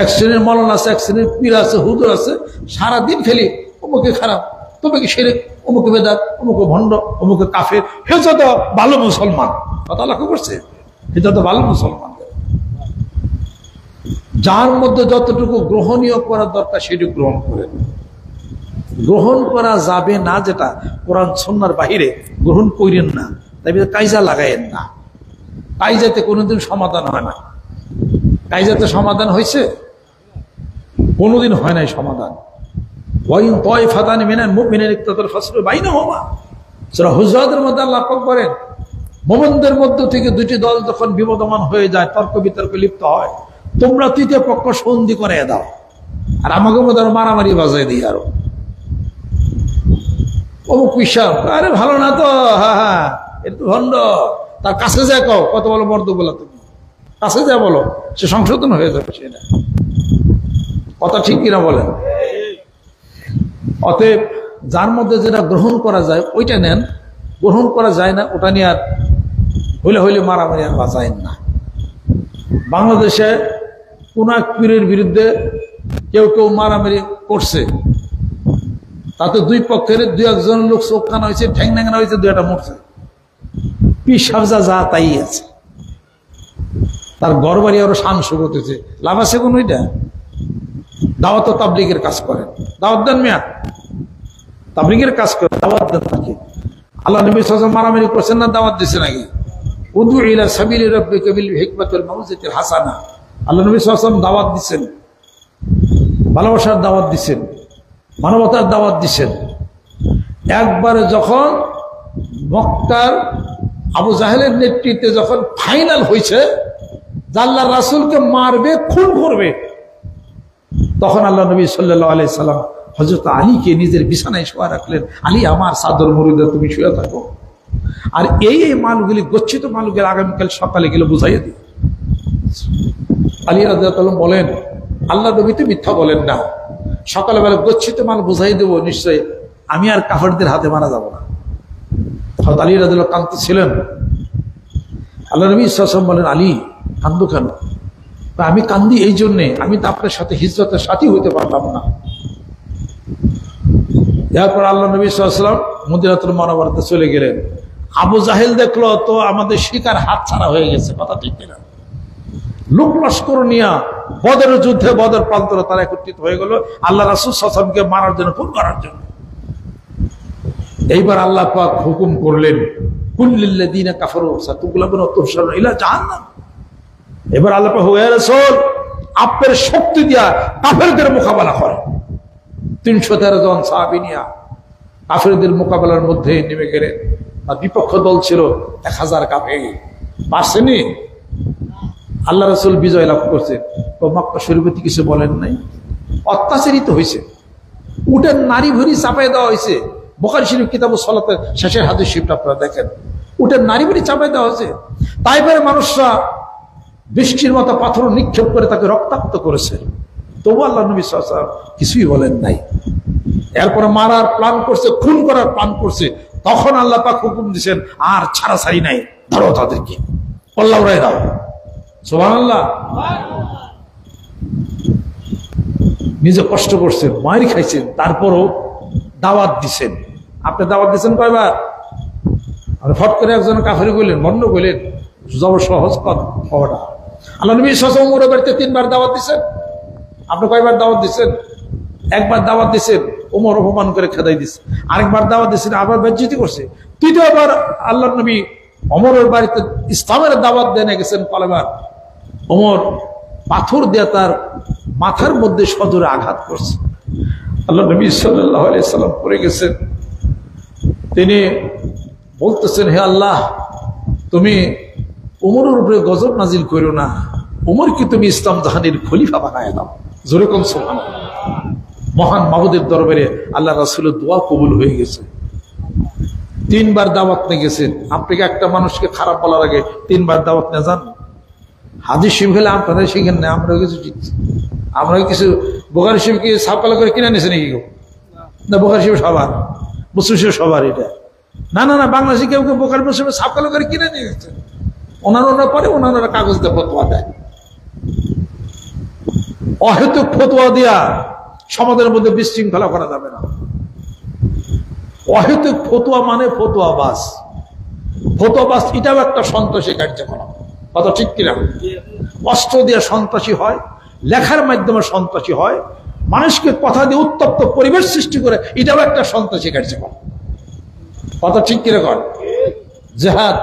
1 শ্রেণীর মলন আছে, 1 শ্রেণীর পীর আছে, হুজুর আছে, সারাদিন খেলি অমুকে খারাপ, তোমাকে শিরক, অমুকে বেদাত, অমুকে ভণ্ড, অমুকে কাফের। হে যত ভালো মুসলমান, কথা লক্ষ্য করছে, হে যত ভালো মুসলমান। যার মধ্যে যতটুকু গ্রহণীয় করার দরকার সেটি গ্রহণ করেন। গ্রহণ করা যাবে না যেটা কোরআন সুন্নাহর বাহিরে গ্রহণ করেন না, তাই কাইজা লাগাইয়েন না। কাইজাতে কোনোদিন সমাধান হয় না। কাইজাতে সমাধান হয়েছে? কোনোদিন হয় নাই সমাধান। ওয়াইন তায়ফাতান মিনাল মুমিনিনা ইকতাতালু ফাসলু বাইনাহুমা, সূরা হুজুরাতের মধ্যে আল্লাহ পাক বলেন, মুমিনদের মধ্য থেকে 2টি দল যখন বিবাদমান হয়ে যায়, তর্ক বিতর্কে লিপ্ত হয়, তোমরা 3য় পক্ষ সন্ধি করে দাও, আর আমাকে মধ্যে মারামারি বাজায় দিই। আরো অমুক পিসাব, আরে ভালো না তো, হ্যাঁ হ্যাঁ একটু ভণ্ড, তার কাছে যায় কও, কত বলো মর্দ বলা, তুমি কাছে যা বলো, সে সংশোধন হয়ে যাবে। সেটা কথা ঠিক কিনা বলেন? অতএব যার মধ্যে যেটা গ্রহণ করা যায় ওইটা নেন, গ্রহণ করা যায় না ওটা নিয়ে আর হইলে হইলে মারামারি আর বাঁচায়েন না। বাংলাদেশে কোন এক পীরের বিরুদ্ধে কেউ কেউ মারামারি করছে, তাতে দুই পক্ষের দুই একজন লোক চোখ কানা হয়েছে, ঠ্যাং ন্যাংনা হয়েছে, দুইটা মরছে। পীর সাহেব যা তাই আছে, তার ঘর বাড়ি আরো শান শুরুতেছে, লাভ আছে কোন? ওইটা দাওয়াত ও তাবলীগের কাজ করেন, দাওয়াত দেন মিয়া, তাবলীগের কাজ করেন, দাওয়াত দেন নাকি? আল্লাহ নবী সাল্লাল্লাহু আলাইহি ওয়াসাল্লাম মারামারি করছেন না, দাওয়াত দিছে নাকি? উদু ইলা সাবিলি রাব্বিকা বিল হিকমাতি ওয়াল মাউইজাতিল হাসানা, আল্লাহ নবী সাল্লাল্লাহু আলাইহি ওয়াসাল্লাম দাওয়াত দিচ্ছেন, ভালোবাসার দাওয়াত দিচ্ছেন, মানবতার দাওয়াত দিচ্ছেন। একবারে যখন মক্কার আবু জাহেলের নেতৃত্বে যখন ফাইনাল হয়েছে আল্লাহ রাসূলকে মারবে, খুন করবে, তখন আল্লাহ নবী সাল্লাল্লাহু আলাইহি সাল্লাম হযরত আলীকে নিজের বিছানায় শোয়া রাখলেন। আলী, আমার চাদর মুড়িয়ে তুমি শুয়ে থাকো, আর এই মালগুলি, গচ্ছিত মালগুলি আগামীকাল সকালে গেলে বুঝাইয়ে দিই। আলী রাদিয়াল্লাহু আনহু বলেন, আল্লাহ নবী তো মিথ্যা বলেন না, সকালবেলা গচ্ছিত মাল বুঝাই দেবো নিশ্চয়, আমি আর কাফেরদের হাতে মারা যাব না। হযরত আলী রাদিয়াল্লাহু আনহু কাঁদতেছিলেন। আল্লাহ নবী সাল্লাল্লাহু আলাইহি ওয়াসাল্লাম বলেন, আলী কান্দো কেন? আমি কান্দি এই জন্যে, আমি তো আপনার সাথে হিজরতের সাথী হইতে পারলাম না। এরপর আল্লাহ নবী সাল্লাল্লাহু আলাইহি ওয়াসাল্লাম মদিনাতুল মুনাওয়ারাতে চলে গেলেন। আবু জাহেল দেখলো তো আমাদের শিকার হাত ছাড়া হয়ে গেছে, কথা ঠিক কিনা? লোক লস্কর নিয়া বদরের যুদ্ধে, বদর প্রান্তরে তারা একত্রিত হয়ে গেল আল্লাহ রাসূল সাল্লাল্লাহু আলাইহি ওয়াসাল্লামকে মারার জন্য, খুন করার জন্য। এইবার আল্লাহ পাক হুকুম করলেন, কুল্লিল্লাযীনা কাফারু সাতুগলাবুনা তুহশারুনা ইলা জাহান্নাম। এবার আল্লাহ পাক, হে রাসূল, আপনার শক্তি দিয়া কাফেরদের মোকাবেলা করেন। 313 জন সাহাবী নিয়া কাফেরদের মোকাবেলার মধ্যে নেমে গেলেন। আর বিপক্ষ দল ছিল 1000 কাফের। পারছেনি? আল্লাহ রাসূল বিজয় লাভ করছে। তো মক্কা শরীফে কিছু বলেন নাই, অত্যাচারিত হয়েছে, উটের নারী ভুঁড়ি চাপাই দেওয়া হয়েছে। বুখারী শরীফ কিতাবুস সালাতের শেষের হাদিস শরীফটা আপনারা দেখেন, উটের নারী ভুঁড়ি চাপাই দেওয়া হয়েছে। তাইফের মানুষরা বৃষ্টির মতো পাথর নিক্ষেপ করে তাকে রক্তাক্ত করেছে, তবু আল্লাহ নবী সাল্লাল্লাহু আলাইহি ওয়াসাল্লাম কিছুই বলেন নাই। এরপরে মারার প্ল্যান করছে, খুন করার প্ল্যান করছে, তখন আল্লাহ পাক হুকুম দিয়েছেন, আর ছাড়াছাড়ি নাই, ধরো তাদেরকে, আল্লাহ উড়াই দাও। সুবহানাল্লাহ। নিজে কষ্ট করছেন, মায়ের খাইছেন, তারপরও দাওয়াত দিছেন। আপনি দাওয়াত দিচ্ছেন কয়বার? আর ফট করে একজন কাফের বললেন, বন্ধ করলেন, জব সহজ হওয়াটা। আল্লাহ নবী সাল্লাল্লাহু আলাইহি ওয়াসাল্লাম বাড়িতে 3 বার দাওয়াত দিচ্ছেন, আপনি কয়বার দাওয়াত দিচ্ছেন? একবার দাওয়াত দিচ্ছেন, ওমর অপমান করে খেদাই দিচ্ছে। আরেকবার দাওয়াত দিচ্ছেন, আবার বেজ্জতি করছে। তৃতীয়বার আল্লাহ নবী ওমরের বাড়িতে ইসলামের দাওয়াত দেনে গেছেন কলেমার। ওমর পাথর দিয়ে তার মাথার মধ্যে সজোরে আঘাত করছে। আল্লাহ নবী সাল্লাল্লাহু আলাইহি সাল্লাম পড়ে গেছেন। তিনি বলতেছেন, হে আল্লাহ, তুমি ওমরের উপরে গজব নাজিল করো না, ওমরকে তুমি ইসলাম জাহানের খলিফা বানায় দাও। জোরে কোন সুবহানাল্লাহ। মহান মাবুদের দরবারে আল্লাহ রাসূলের দোয়া কবুল হয়ে গেছে। 3 বার দাওয়াত নিয়ে গেছেন। আপনাকে একটা মানুষকে খারাপ বলার আগে 3 বার দাওয়াত নিয়ে যান। হাদিস শরীফ হলে আপনারা শিখেন না, আমরা কিছু শিখছি। আমরা কিছু বুখারী শরীফ কি ছাপালা করে কিনে নিয়েছে নাকি? না, বুখারী শরীফ সবার, মুসলিম শরীফ সবার। এটা না না না, বাংলাদেশে কেউ কেউ বুখারী মুসলিম ছাপালা করে কিনে নিয়ে গেছে। ওনারা পরে ওনারা কাগজ দিয়ে ফতোয়া দেয়। অহেতুক ফতোয়া দিয়া সমাজের মধ্যে বিশৃঙ্খলা করা যাবে না। অহেতুক ফতোয়া মানে ফতোয়াবাজ। ফতোয়াবাজ এটাও একটা সন্ত্রাসী কার্যকলাপ, কথা ঠিক কিনা? অস্ত্র দিয়ে সন্ত্রাসী হয়, লেখার মাধ্যমে সন্ত্রাসী হয়, মানুষকে কথা দিয়ে উত্তপ্ত পরিবেশ সৃষ্টি করে, এটাও একটা সন্ত্রাসী কার্যকলাপ, কথা ঠিক কিনা? কর জেহাদ,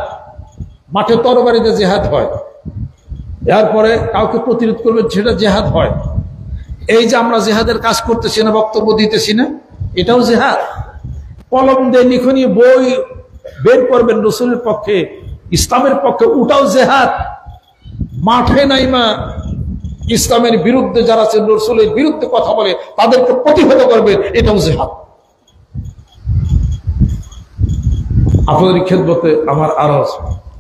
মাঠে তরবারিতে জেহাদ হয়, এরপরে কাউকে প্রতিরোধ করবে, সেটা জেহাদ হয়। এই যে আমরা জেহাদের কাজ করতেছি না, বক্তব্য দিতেছি না, এটাও জেহাদ। কলম দিয়ে লিখনি বই বের করবেন রাসূলের পক্ষে, ইসলামের পক্ষে, ওটাও জেহাদ। মাঠে নাইমা ইসলামের বিরুদ্ধে যারা আছে, রাসূলের বিরুদ্ধে কথা বলে, তাদেরকে প্রতিহত করবেন, এটাও জেহাদ। আপনাদের খেদমতে আমার আরজ,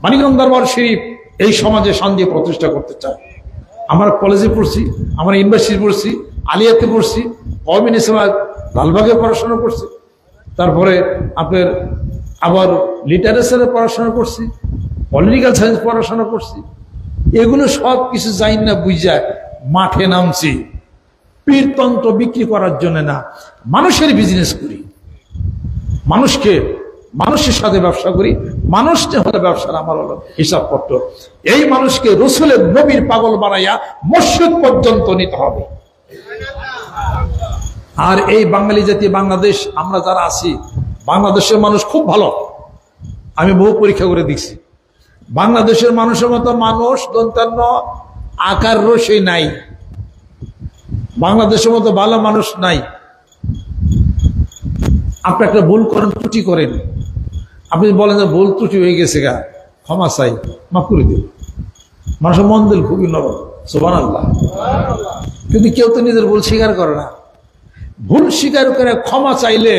মানিকগঞ্জ দরবার শরীফ এই সমাজে শান্তি প্রতিষ্ঠা করতে চায়। আমরা কলেজে পড়ছি, আমরা ইউনিভার্সিটি পড়ছি, আলিয়াতে পড়ছি, কওমি সমাজ লালবাগে পড়াশোনা করছি, তারপরে আপনার আবার লিটারেচারে পড়াশোনা করছি, পলিটিক্যাল সায়েন্স পড়াশোনা করছি। এগুলো সব কিছু জানি না বুঝা মাঠে নামছি পীরতন্ত্র বিক্রি করার জন্য না, মানুষের বিজনেস করি, মানুষের সাথে ব্যবসা করি। মানুষটা হলো ব্যবসার আমার হলো হিসাবপত্র। এই মানুষকে রসুলের নবীর পাগল বানাইয়া মসজিদ পর্যন্ত নিতে হবে। আর এই বাঙালি জাতি বাংলাদেশ আমরা যারা আছি, বাংলাদেশের মানুষ খুব ভালো। আমি বহু পরীক্ষা করে দেখছি, বাংলাদেশের মানুষের মতো মানুষ দন্তান্ন আকার রসই নাই, বাংলাদেশের মতো ভালো মানুষ নাই। আপনি একটা ভুল করেন, ত্রুটি করেন, আপনি বলেন যে ভুল ত্রুটি হয়ে গেছে গা, ক্ষমা চাই, মাফ করে দিন। মানুষের মন দিল খুবই নরম, সুবহানাল্লাহ। কিন্তু কেউ তো নিজের ভুল স্বীকার করে না। ভুল স্বীকার করে ক্ষমা চাইলে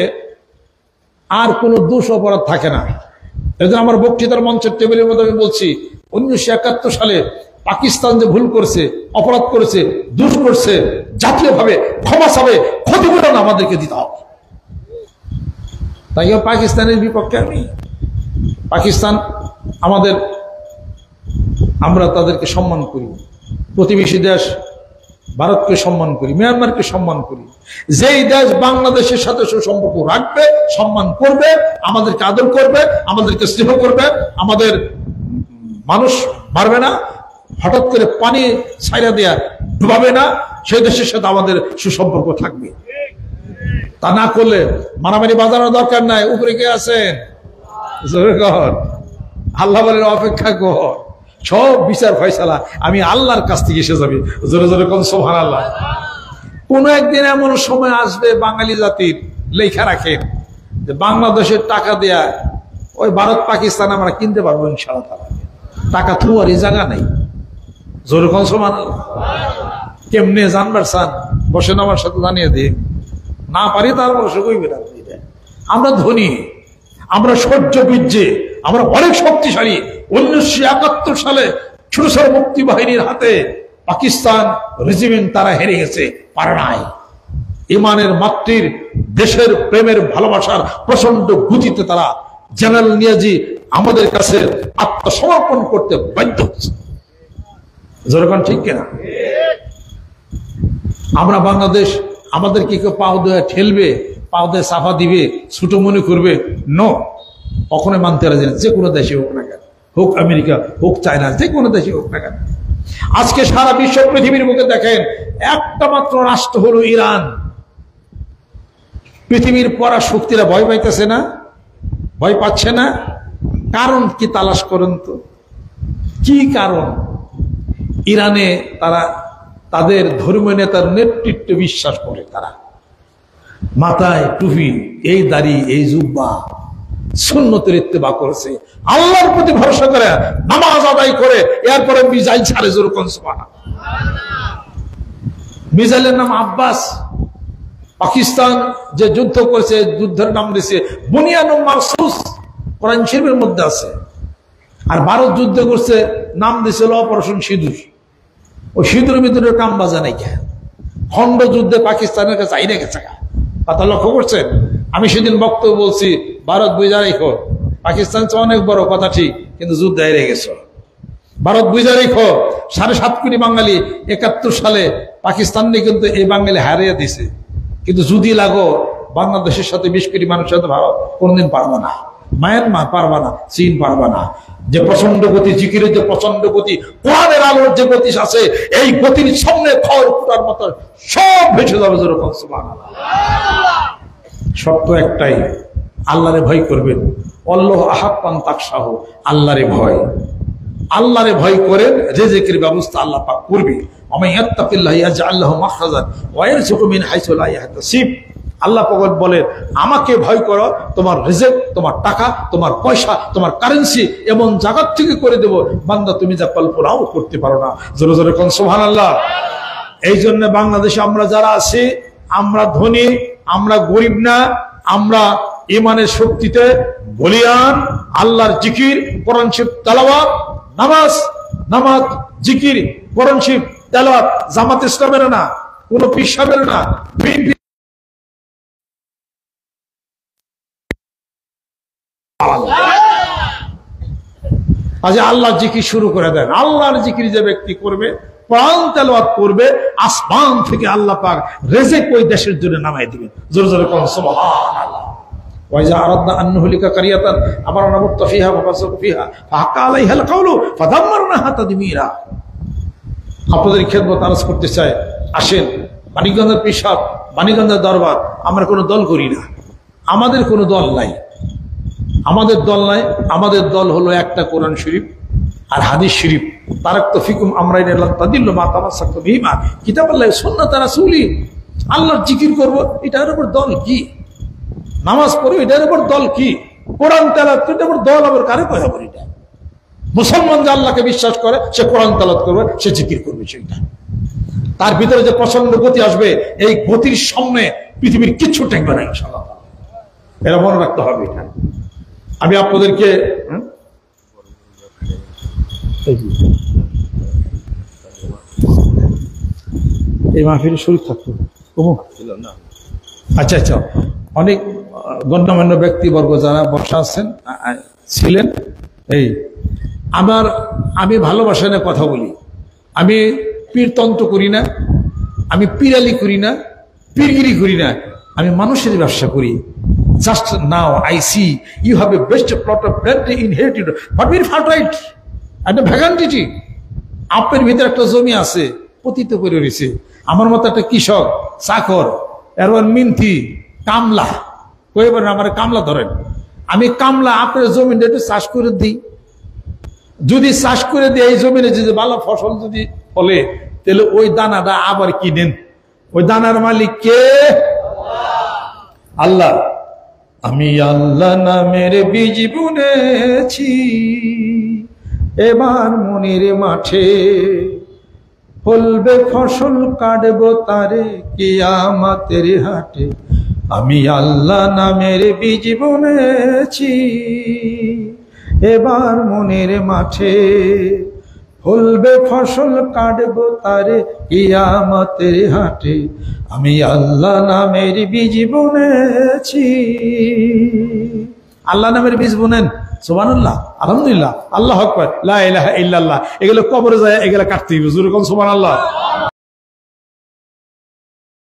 আর কোনো দোষ অপরাধ থাকে না। এই আমার বক্তৃতার মঞ্চের টেবিলের মধ্যে আমি বলছি, 1971 সালে পাকিস্তান যে ভুল করছে, অপরাধ করেছে, দোষ করছে, জাতীয়ভাবে ক্ষমা চাবে, ক্ষতিপূরণ আমাদেরকে দিতে হবে। তাই পাকিস্তানের বিপক্ষে আমি, পাকিস্তান আমাদের, আমরা তাদেরকে সম্মান করি, প্রতিবেশী দেশ ভারতকে সম্মান করি, মিয়ানমারকে সম্মান করি। যেই দেশ বাংলাদেশের সাথে সুসম্পর্ক রাখবে, সম্মান করবে, আমাদেরকে আদর করবে, আমাদেরকে স্নেহ করবে, আমাদের মানুষ মারবে না, হঠাৎ করে পানি ছাইরা দেয়া ডুবাবে না, সেই দেশের সাথে আমাদের সুসম্পর্ক থাকবে। তা না করলে মারামারি বাজানোর দরকার নাই। উপরে কে আছেন? আল্লাহ বলেন অপেক্ষা কর, সব বিচার ফয়সালা আমি আল্লাহর কাছ থেকে এসে যাবে। জোরে জোরে কোন সুবহানাল্লাহ। কোন একদিন এমন সময় আসবে বাঙালি জাতির, লেখা রাখেন, যে বাংলাদেশের টাকা দেয়া ওই ভারত পাকিস্তান আমরা কিনতে পারবো ইনশাআল্লাহ। টাকা থুয়ারই জায়গা নেই। জোরে কোন সুবহানাল্লাহ। কেমনে জানবার চান? বসেন আমার সাথে, জানিয়ে দিই। না পারি তার বসে কইবে না। আমরা ধনী, আমরা সহ্য বীর্যে, আমরা অনেক শক্তিশালী। 1971 সালে ছোট ছোট মুক্তি বাহিনীর হাতে পাকিস্তান রেজিমেন্ট তারা হেরে গেছে, পারে নাই। ইমানের মাতৃর, দেশের প্রেমের ভালোবাসার প্রচন্ড গতিতে তারা জেনারেল নিয়াজি আমাদের কাছে আত্মসমর্পণ করতে বাধ্য হচ্ছে। যেরকম ঠিক কিনা? আমরা বাংলাদেশ, আমাদেরকে কেউ পাও দিয়ে ঠেলবে, পাও দিয়ে সাফা দিবে, ছোট মনে করবে, নো, কখনোই মানতে রাজি না। যে কোনো দেশে হোক না কেন, হোক আমেরিকা, হোক চায়না, যে কোনো দেশে হোক না কেন। আজকে সারা বিশ্ব পৃথিবীর মুখে দেখেন, একটা মাত্র রাষ্ট্র হলো ইরান। পৃথিবীর পরা শক্তিরা ভয় পাইতেছে না? ভয় পাচ্ছে না? কারণ কি তালাশ করেন তো, কি কারণ? ইরানে তারা তাদের ধর্মীয় নেতার নেতৃত্বে বিশ্বাস করে। তারা মাথায় টুপি, এই দাড়ি, এই জুব্বা, সুন্নতের ইত্তেবা করেছে, আল্লাহর প্রতি ভরসা করে নামাজ আদায় করে, এরপরে মিসাইল ছাড়ে। যেরকম মিসাইলের নাম আব্বাস। পাকিস্তান যে যুদ্ধ করেছে, যুদ্ধের নাম দিয়েছে বুনিয়ানুল মারসুস, কোরআন শরীফের মধ্যে আছে। আর ভারত যুদ্ধ করছে, নাম দিয়েছিল অপারেশন সিঁদুর। ওই সিঁদুরের ভিতরে কাম বাজা নাই কে, খন্ড যুদ্ধে পাকিস্তানের কাছে আইনে গেছে। কথা লক্ষ্য করছেন? আমি সেদিন বক্তব্য বলছি, ভারত বুঝা রেখো, পাকিস্তান অনেক বড় কথা ঠিক, কিন্তু যুদ্ধে হেরে গেছো। ভারত বুঝা রেখো, 7.5 কোটি বাঙালি 71 সালে পাকিস্তানকে কিন্তু এই বাঙালি হারিয়ে দিছে। কিন্তু যদি লাগো বাংলাদেশের সাথে 20 কোটি মানুষের সাথে ভারত কোনদিন পারবে না, মায়ানমার পারবে না, চীন পারবে না। যে প্রচন্ড গতি, জিকিরের যে প্রচন্ড গতি, কোরআনের আলোর যে গতি আছে, এই গতির সামনে খড় ফুটার মতো সব ভেসে যাবে। যেরকম সুবহানাল্লাহ। শর্ত একটাই, আল্লাহরে ভয় করবেন। আল্লাহ আহাক্কান তাকশাহ, আল্লাহরে ভয়, আল্লাহরে ভয় করেন, রিজিকের ব্যবস্থা আল্লাহ পাক করবে। ওমাই ইয়াত্তাকিল্লাহ ইয়াজআল লাহু মাখরাজান ওয়া ইয়ারযুকহু মিন হাইসু লা ইয়াহতাসিব। আল্লাহ পাক বলেন, আমাকে ভয় করো, তোমার রিজিক, তোমার টাকা, তোমার পয়সা, তোমার কারেন্সি এমন জায়গা থেকে করে দেব, বান্দা তুমি যা কল্পনাও করতে পারো না। জোরে জোরে কোন সুবহানাল্লাহ। এই জন্য বাংলাদেশে আমরা যারা আছি, আমরা ধনী, আমরা গরিব না, আমরা ইমানের শক্তিতে বলিয়ান। আল্লাহর জিকির, কোরআন শরীফ তেলাওয়াত, নামাজ, জিকির, কোরআন শরীফ তেলাওয়াত জামাত ইসলামের না, কোন পীর সাহেবের না, আজ আল্লাহর জিকির শুরু করে দেন। আল্লাহর জিকির যে ব্যক্তি করবে, কোরআন তেলাওয়াত করবে, আসমান থেকে আল্লাহ পাক রিজিক ওই দেশের জন্য নামাই দিবেন। জোরে জোরে কোন সুবহানাল্লাহ। ওয়াইজা আরাদনা আন নুহলিকা কারিয়াতান আমারনা মুত্তাফিহা ওয়া ফাসাকু ফিহা ফাহাক্কা আলাইহাল কাওলু ফাদাম্মারনাহা তাদমীরা। আপনাদের খেদমত আরজ করতে চাই, আসেন মানিকগঞ্জের পিসাব, মানিকগঞ্জের দরবার, আমরা কোনো দল করি না, আমাদের কোনো দল নাই, আমাদের দল নাই। আমাদের দল হলো একটা, কোরআন শরীফ আর হাদিস শরীফ। তারাক্তু ফিকুম আমরাইন লা তাদিল্লু মা তামাসসাকতু বিহিমা কিতাবাল্লাহি সুন্নাত রাসূলি। আল্লাহর জিকির করব, এটার উপর দল কি? নামাজ পড়ব, এটার উপর দল কি? কোরআন তেলাওয়াত করতে উপর দল আবার কারে কয় হবে? এটা মুসলমান যে আল্লাহকে বিশ্বাস করে সে কোরআন তেলাওয়াত করবে, সে জিকির করবে। সেটা তার ভিতরে যে প্রচন্ড গতি আসবে, এই গতির সামনে পৃথিবীর কিচ্ছু ঠেকবে না ইনশাআল্লাহ। এটা মনে রাখতে হবে। এটা আমি আপনাদেরকে এই মাহফিলে শরীর থাকতো। আচ্ছা আচ্ছা, অনেক গণ্যমান্য ব্যক্তিবর্গ যারা বসা আছেন ছিলেন। এই আমি ভালোবাসা নিয়ে কথা বলি। আমি পীরতন্ত্র করি না, আমি পীরালি করি না, পীরগিরি করি না, আমি মানুষের ব্যবসা করি। Just now I see you have a best plot of land inherited, but very fertile and a vagantity. আপনার ভিতরে একটা জমি আছে, পতিত করে রয়েছে। আমার মতো একটা কৃষক, চাকর, এরপর মিন্থি, কামলা, কইবার আমার কামলা ধরেন। আমি কামলা আপনার জমিটা একটু চাষ করে দিই। যদি চাষ করে দিই, এই জমিনে যদি ভালো ফসল যদি ফলে, তাহলে ওই দানাটা আবার কিনেন। ওই দানার মালিক কে? আল্লাহ। আমি আল্লাহ নামের বীজ বুনেছি, এবার মনের মাঠে ফলবে ফসল, কাটবো তারে কিয়ামতের হাটে। আমি আল্লাহ নামের বীজ বুনেছি, এবার মনের মাঠে ফলবে ফসল, কাটবো তারে কিয়ামতের হাটে। আমি আল্লাহ নামের বীজ বুনেছি। আল্লাহ নামের বীজ বুনেন, সুবহানাল্লাহ, আলহামদুলিল্লাহ, আল্লাহু আকবার, লা ইলাহা ইল্লাল্লাহ। এগুলো কবরে যায়, এগুলো কাটতে হবে। জোরে কোন সুবহানাল্লাহ।